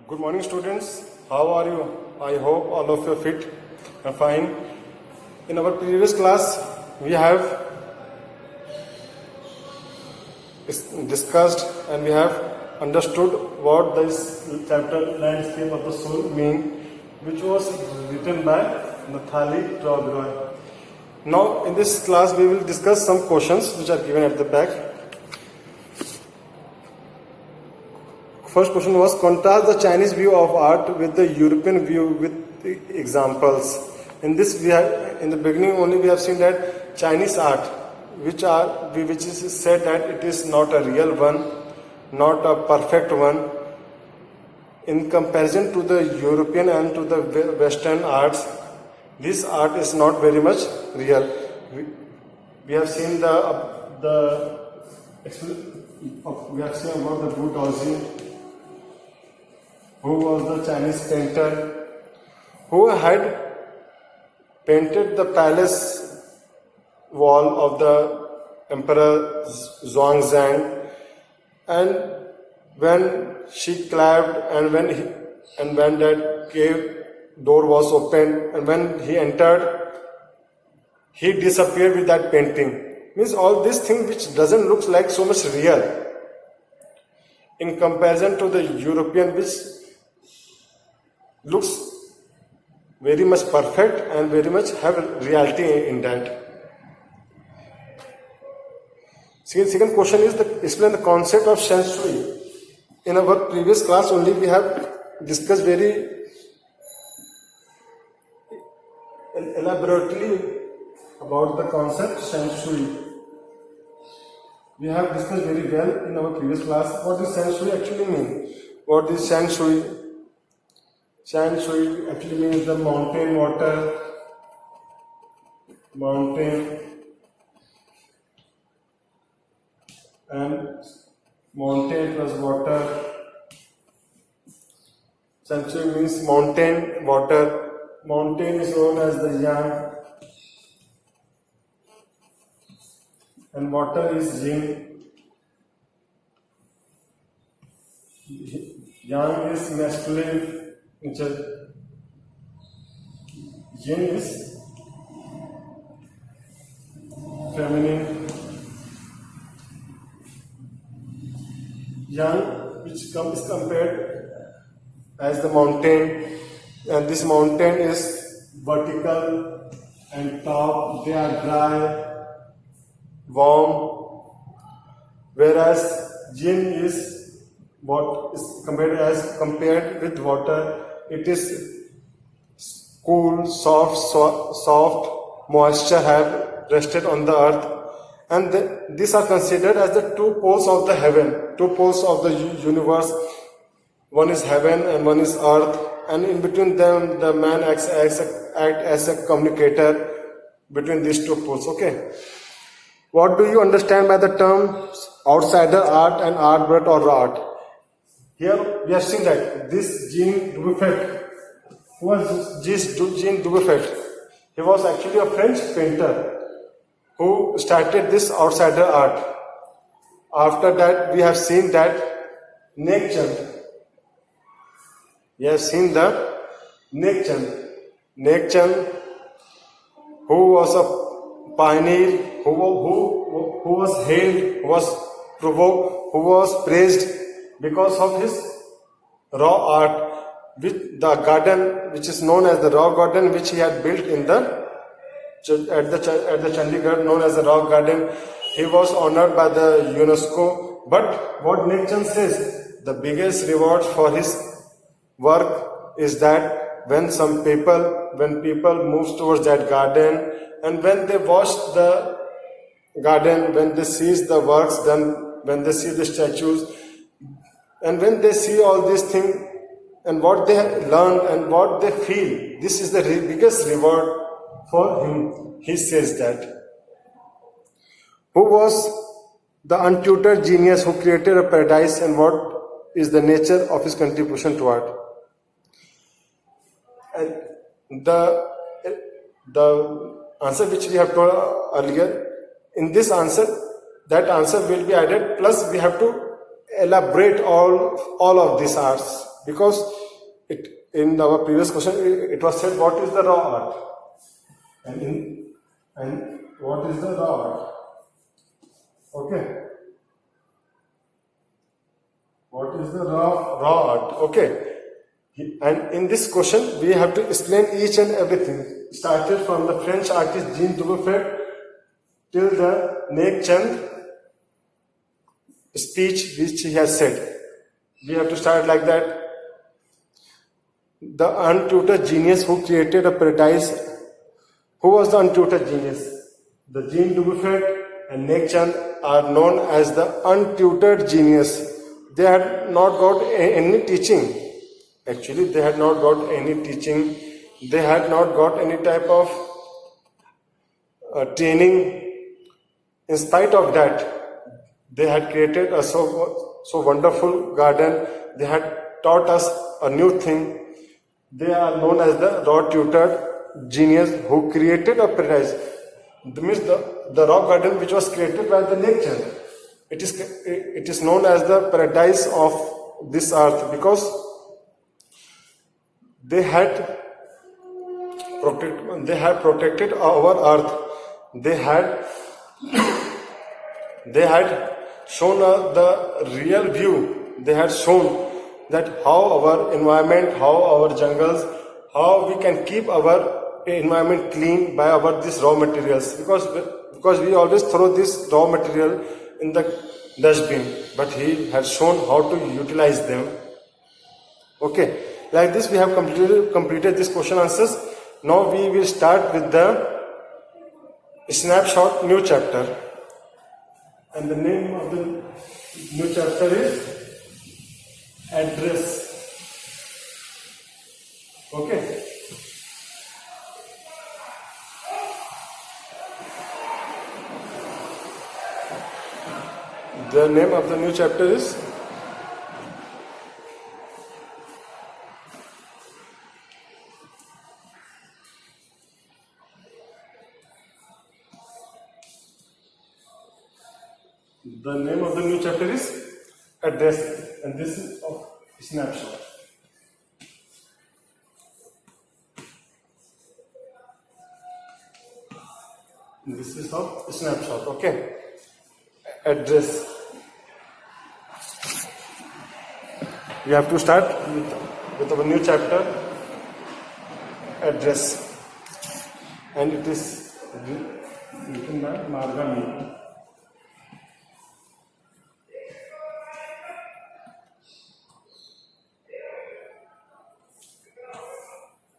Good morning, students. How are you? I hope all of you are fit and fine. In our previous class, we have discussed and we have understood what this chapter Landscape of the Soul mean, which was written by Nathalie Trogloy. Now, in this class, we will discuss some questions which are given at the back. First question was, contrast the Chinese view of art with the European view with examples. In this, we have, in the beginning only we have seen that Chinese art, which is said that it is not a real one, not a perfect one. In comparison to the European and to the Western arts, this art is not very much real. We have seen we have seen about the Wu Daozi, who was the Chinese painter, who had painted the palace wall of the Emperor Zhuangzhang, and when she clapped and when that cave door was opened and when he entered, he disappeared with that painting. Means all these things which doesn't look like so much real in comparison to the European, which looks very much perfect and very much have reality in that. Second question is explain the concept of Shen Shui. In our previous class only we have discussed very elaborately about the concept Shen Shui. We have discussed very well in our previous class what does Shen Shui actually mean. What is Shen Shui? Shen Shui actually means the mountain water, and mountain plus water. Shen Shui means mountain, water. Mountain is known as the Yang, and water is Yin. Yang is masculine nature. Yin is feminine. Yang, which is compared as the mountain, and this mountain is vertical and top they are dry, warm, whereas Yin is what is compared with water. It is cool, soft moisture have rested on the earth, and these are considered as the two poles of the heaven, two poles of the universe. One is heaven and one is earth, and in between them the man acts as a communicator between these two poles. Okay. What do you understand by the terms outsider art and art brought or art? Here we have seen that this Jean Dubuffet, who was Jean Dubuffet? He was actually a French painter who started this outsider art. After that, we have seen that Nek Chand. We have seen the Nek Chand, who was a pioneer, who was hailed, who was provoked, who was praised because of his raw art, with the garden which is known as the Raw Garden, which he had built at the Chandigarh, known as the Raw Garden. He was honored by the UNESCO. But what Nek Chand says, the biggest reward for his work is that when people move towards that garden, and when they watch the garden, when they see the works done, when they see the statues, and when they see all these things and what they learn and what they feel, this is the biggest reward for him. He says that. Who was the untutored genius who created a paradise, and what is the nature of his contribution to art? And the answer which we have told earlier, in this answer, that answer will be added, plus we have to elaborate all of these arts. because in our previous question it was said what is the raw art, and what is the raw art? Okay, what is the raw art? Okay, and in this question we have to explain each and everything, started from the French artist Jean Dubuffet till the Nek Chand speech which he has said. We have to start like that. The untutored genius who created a paradise. Who was the untutored genius? The Jean Dubuffet and Nek Chand are known as the untutored genius. They had not got any teaching. Actually, they had not got any teaching. They had not got any type of training. In spite of that, they had created a so wonderful garden. They had taught us a new thing. They are known as the raw tutored genius who created a paradise. That means the rock garden which was created by the nature. It is known as the paradise of this earth because they had protected our earth. They had shown the real view. They had shown that how our environment, how our jungles, how we can keep our environment clean by our these raw materials, because we always throw this raw material in the dustbin, but he has shown how to utilize them. Okay, like this we have completed this question answers. Now we will start with the snapshot new chapter, and the name of the new chapter is address. Okay. The name of the new chapter is address, and this is of snapshot. This is of snapshot. Okay. Address. We have to start with our new chapter, address, and it is written by Marga Minko.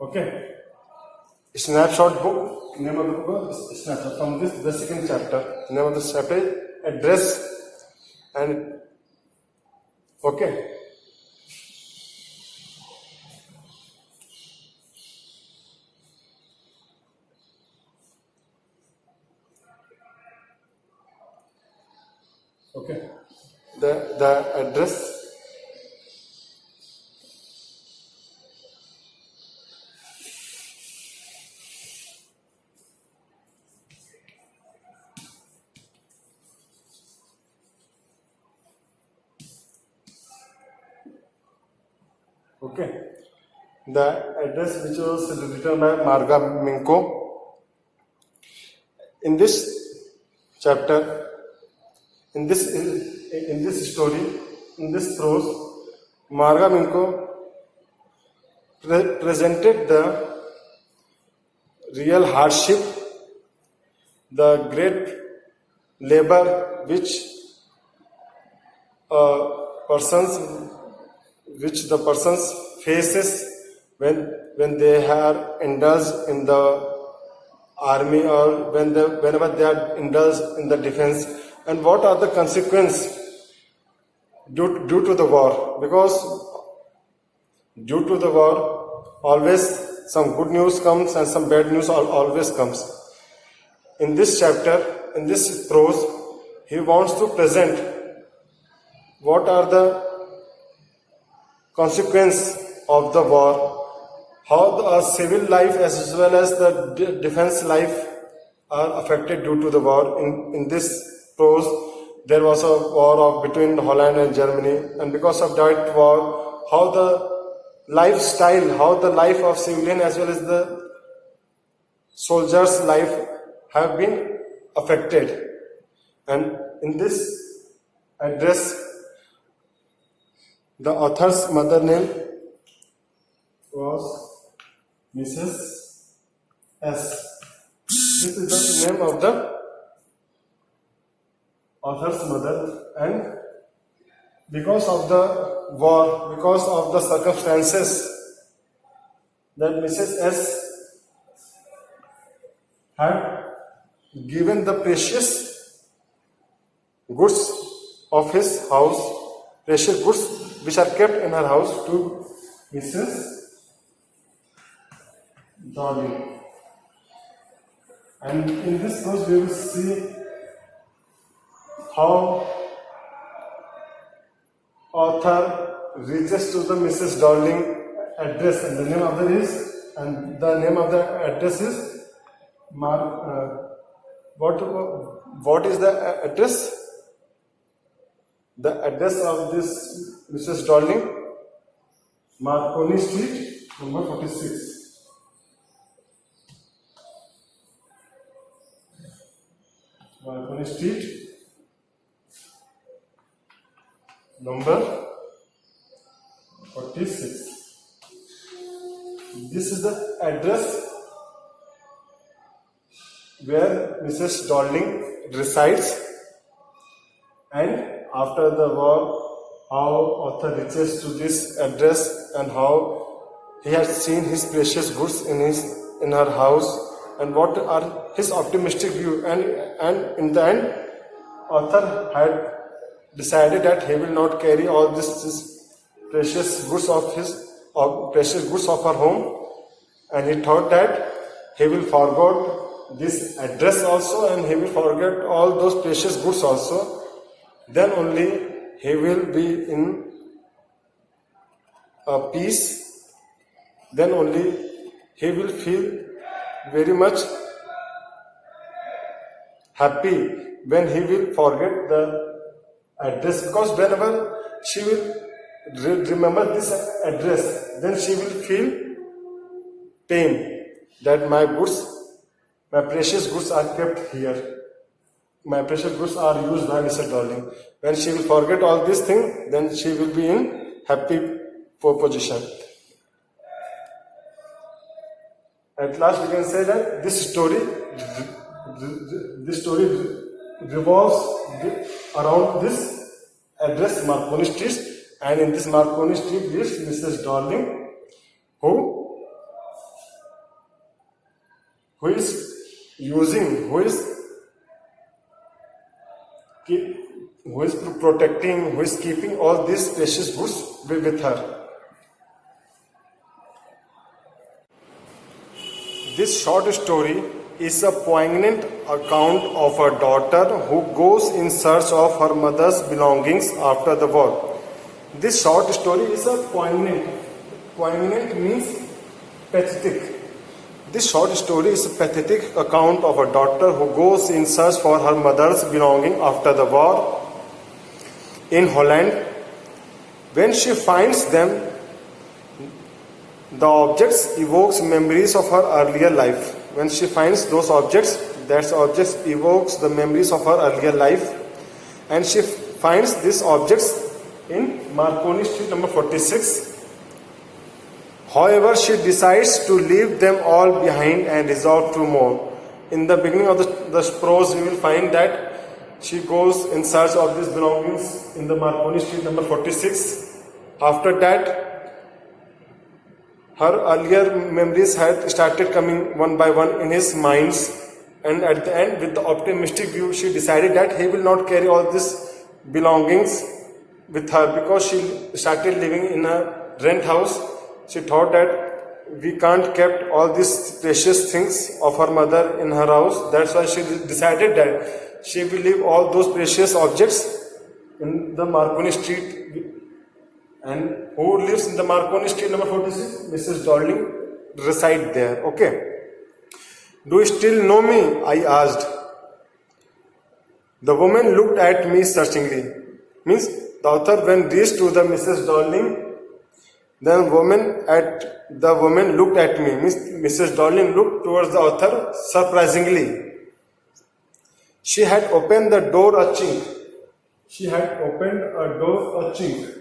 Okay. Snapshot book. Name of the book is snapshot. From this, the second chapter. Name of the chapter is address, and okay. Okay. The address. Okay. The address which was written by Marga Minko. In this chapter, in this story, in this prose, Marga Minko presented the real hardship, the great labor which the persons faces when they are indulged in the army, or whenever they are indulged in the defense, and what are the consequences due to the war, because due to the war always some good news comes and some bad news always comes. In this chapter, in this prose, he wants to present what are the consequences of the war, how the civil life as well as the defense life are affected due to the war. In this prose, there was a war between Holland and Germany, and because of that war, how the lifestyle, how the life of civilian as well as the soldiers' life have been affected. And in this address, the author's mother name was Mrs. S. This is the name of the author's mother, and because of the war, because of the circumstances that Mrs. S had given the precious goods of his house, precious goods which are kept in her house, to Mrs. Darling. And in this verse we will see how author reaches to the Mrs. Darling address, and the name of the address is what is the address? The address of this Mrs. Darling, Marconi Street, number 46. Marconi Street, number 46. This is the address where Mrs. Darling resides, and after the war, how author reaches to this address and how he has seen his precious goods in her house, and what are his optimistic view, and in the end, author had decided that he will not carry all this precious goods of her home, and he thought that he will forget this address also, and he will forget all those precious goods also. Then only he will be in peace. Then only he will feel very much happy when he will forget the address, because whenever she will remember this address, then she will feel pain that my precious goods are kept here. My precious goods are used by Mr. Darling. When she will forget all these things, then she will be in happy position. At last, we can say that this story revolves around this address, Marconi Street, and in this Marconi Street lives Mrs. Darling, who is protecting, who is keeping all these precious goods with her. This short story is a poignant account of a daughter who goes in search of her mother's belongings after the war. This short story is a poignant. Poignant means pathetic. This short story is a pathetic account of a daughter who goes in search for her mother's belonging after the war in Holland. When she finds them, the objects evokes memories of her earlier life. When she finds those objects, that objects evokes the memories of her earlier life, and she finds these objects in Marconi Street, number 46. However, she decides to leave them all behind and resolve to more. In the beginning of the prose, we will find that she goes in search of these belongings in the Marconi Street, number 46. After that, her earlier memories had started coming one by one in his minds, and at the end, with the optimistic view, she decided that he will not carry all these belongings with her, because she started living in a rent house. She thought that we can't keep all these precious things of her mother in her house. That's why she decided that she will leave all those precious objects in the Marconi Street. And who lives in the Marconi Street, number 46? Mrs. Darling reside there. Okay. Do you still know me? I asked. The woman looked at me searchingly. Means the author, when reached to the Mrs. Darling, Then the woman looked at me. Mrs. Darling looked towards the author surprisingly. She had opened the door a chink. She had opened a door a chink.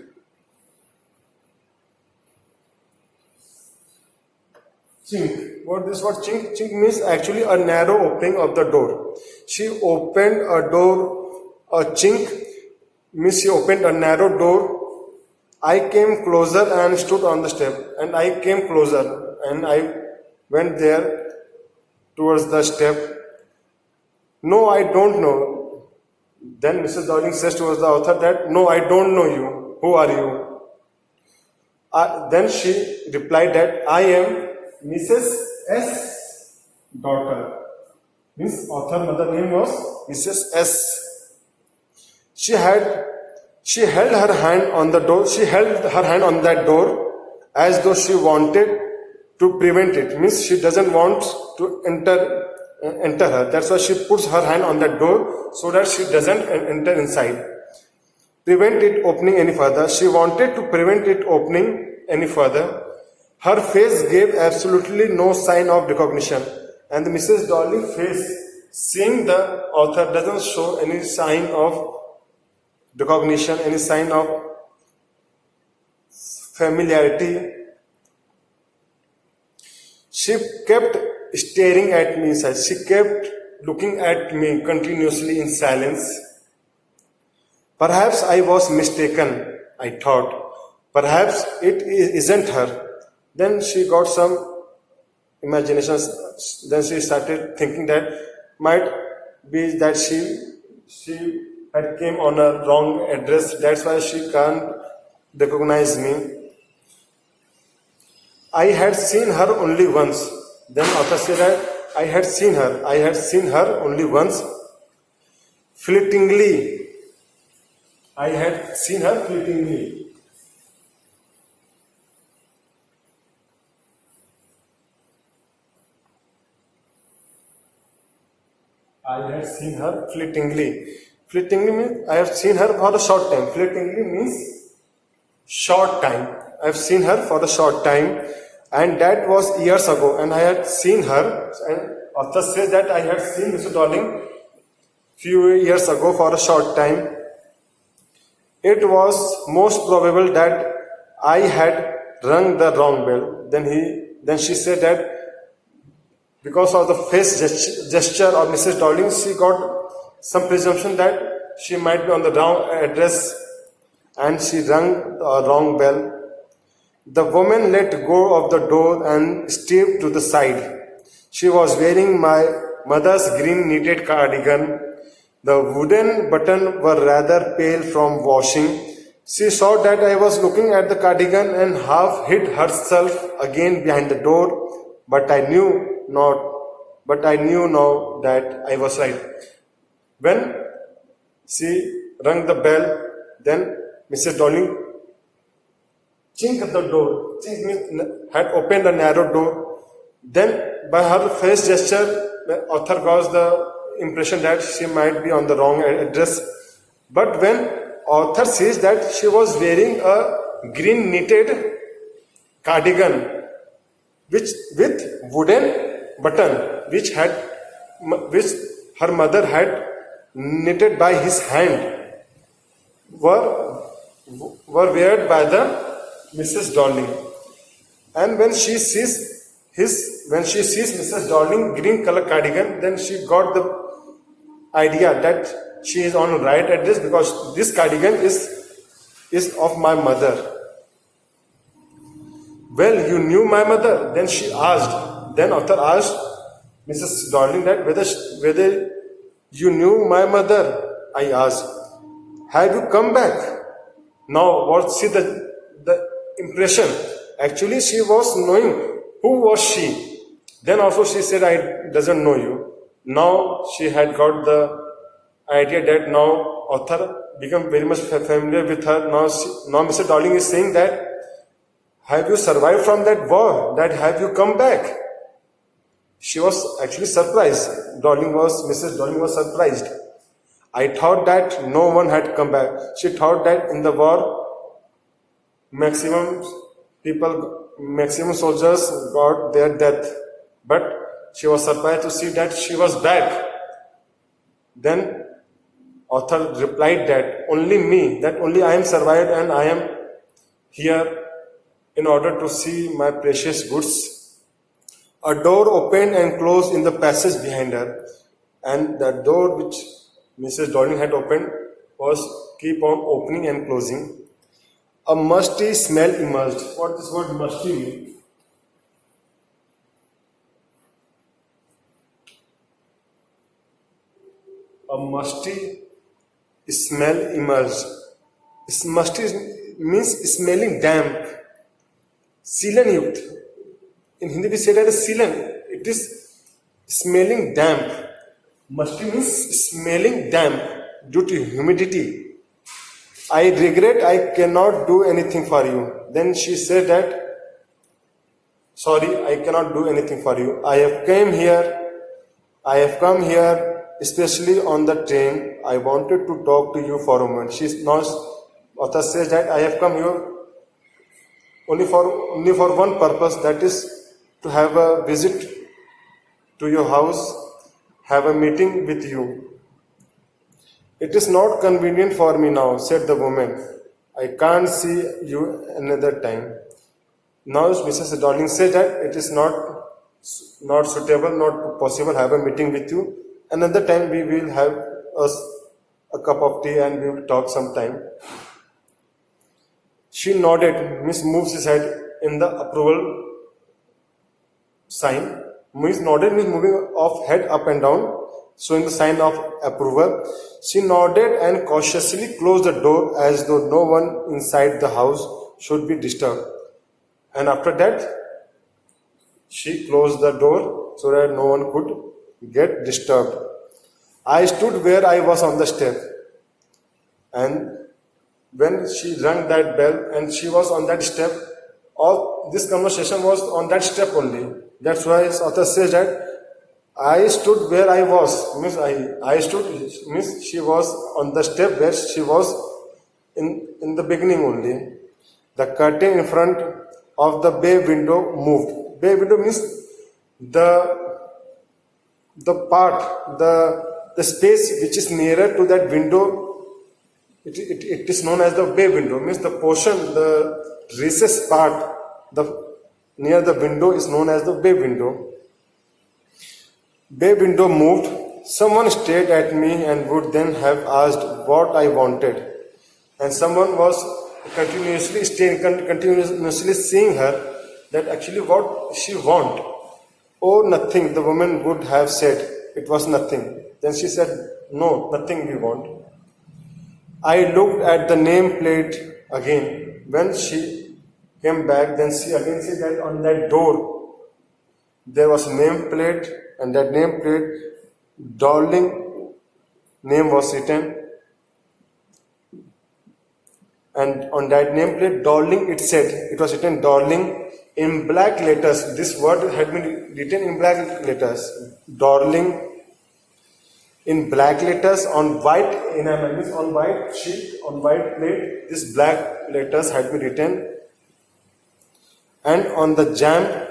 Chink. What this word chink? Chink means actually a narrow opening of the door. She opened a door, a chink means she opened a narrow door. I came closer and stood on the step. And I came closer and I went there towards the step. No, I don't know. Then Mrs. Darling says towards the author that, no, I don't know you. Who are you? Then she replied that I am Mrs. S. daughter. Means author mother name was Mrs. S. She held her hand on the door. She held her hand on that door as though she wanted to prevent it. Means she doesn't want to enter her. That's why she puts her hand on that door so that she doesn't enter inside. Prevent it opening any further. She wanted to prevent it opening any further. Her face gave absolutely no sign of recognition. And the Mrs. Darling face, seeing the author, doesn't show any sign of recognition, any sign of familiarity. She kept staring at me, she kept looking at me continuously in silence. Perhaps I was mistaken, I thought. Perhaps it isn't her. Then she got some imaginations. Then she started thinking that might be that she had came on a wrong address. That's why she can't recognize me. I had seen her only once. Then author said that I had seen her only once. Fleetingly. I had seen her fleetingly. I had seen her fleetingly. Fleetingly means I have seen her for a short time. Fleetingly means short time. I have seen her for a short time, and that was years ago. And I had seen her, and author says that I had seen Mr. Darling few years ago for a short time. It was most probable that I had rung the wrong bell. Then she said that because of the face gesture of Mrs. Darling, she got some presumption that she might be on the wrong address, and she rang the wrong bell. The woman let go of the door and stepped to the side. She was wearing my mother's green knitted cardigan. The wooden buttons were rather pale from washing. She saw that I was looking at the cardigan and half hid herself again behind the door, but I knew now that I was right. When she rang the bell, then Mrs. Darling chinked the door. Chink means had opened a narrow door. Then by her face gesture, the author got the impression that she might be on the wrong address. But when author sees that she was wearing a green knitted cardigan with wooden button which her mother had knitted by his hand, were weared by the Mrs. Darling. And when she sees Mrs. Darling green color cardigan, then she got the idea that she is on right address because this cardigan is of my mother. Well, you knew my mother? Then she asked. Then author asked Mrs. Darling that whether you knew my mother. I asked. Have you come back? Now, what's the impression? Actually, she was knowing who was she. Then also she said, I doesn't know you. Now she had got the idea that now author become very much familiar with her. Now Mr. Darling is saying that, have you survived from that war? That have you come back? She was actually surprised. Mrs. Darling was surprised. I thought that no one had come back. She thought that in the war, maximum maximum soldiers got their death. But she was surprised to see that she was back. Then author replied that only I am survived and I am here in order to see my precious goods. A door opened and closed in the passage behind her, and the door which Mrs. Darling had opened was keep on opening and closing. A musty smell emerged. What does word musty mean? A musty smell emerged. Musty means smelling damp. Sealan yukt. In Hindi we say that as sealan. It is smelling damp. Musty means smelling damp due to humidity. I regret I cannot do anything for you. Then she said that, sorry, I cannot do anything for you. I have come here especially on the train. I wanted to talk to you for a moment. Author says that I have come here only for one purpose, that is to have a visit to your house, have a meeting with you. It is not convenient for me now, said the woman. I can't see you another time. Now Mrs. Darling said that it is not suitable, not possible have a meeting with you. Another time we will have a cup of tea and we will talk sometime. She nodded. Miss moves his head in the approval sign. Miss nodded means moving of head up and down, showing the sign of approval. She nodded and cautiously closed the door as though no one inside the house should be disturbed. And after that, she closed the door so that no one could get disturbed. I stood where I was on the step, and when she rang that bell and she was on that step, all this conversation was on that step only. That's why author says that I stood where I was. Means I stood means she was on the step where she was in the beginning only. The curtain in front of the bay window moved. Bay window means the part, the space which is nearer to that window. It is known as the bay window. Means the portion, the recess part, near the window is known as the bay window. Bay window moved. Someone stared at me and would then have asked what I wanted. And someone was continuously seeing her that actually what she want. Oh, nothing, the woman would have said. It was nothing. Then she said, no, nothing we want. I looked at the nameplate again. When she came back, then she again said that on that door there was a nameplate, and that nameplate, Darling name was written. And on that nameplate, Darling, it was written Darling in black letters. This word had been written in black letters. Darling in black letters on white enamel, on white sheet, on white plate. This black letters had been written. And on the jam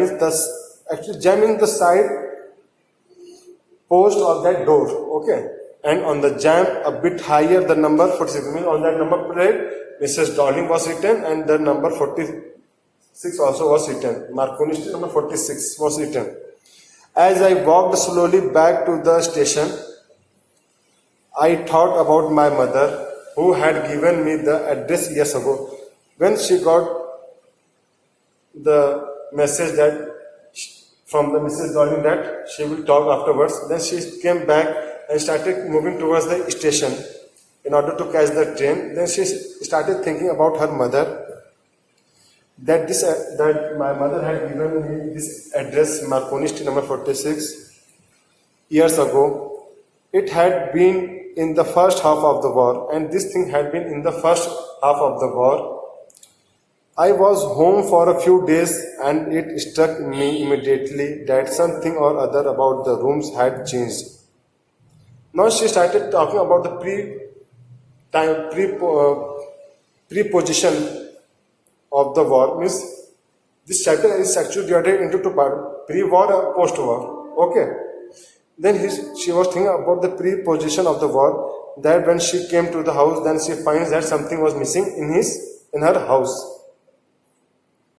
is jamming the side post of that door. Okay. And on the jam a bit higher, the number 46. Means on that number plate, Mrs. Darling was written, and the number 46 also was written. Marconi Street number 46 was written. As I walked slowly back to the station, I thought about my mother, who had given me the address years ago. When she got the message that from the Mrs. Darling that she will talk afterwards, then she came back and started moving towards the station in order to catch the train. Then she started thinking about her mother, that my mother had given me this address, Marconi Street number 46, years ago. It had been in the first half of the war, and this thing had been in the first half of the war. I was home for a few days, and it struck me immediately that something or other about the rooms had changed. Now she started talking about the preposition of the war means this chapter is actually divided into two parts, pre-war and post-war. Okay. Then she was thinking about the preposition of the war, that when she came to the house, then she finds that something was missing in her house.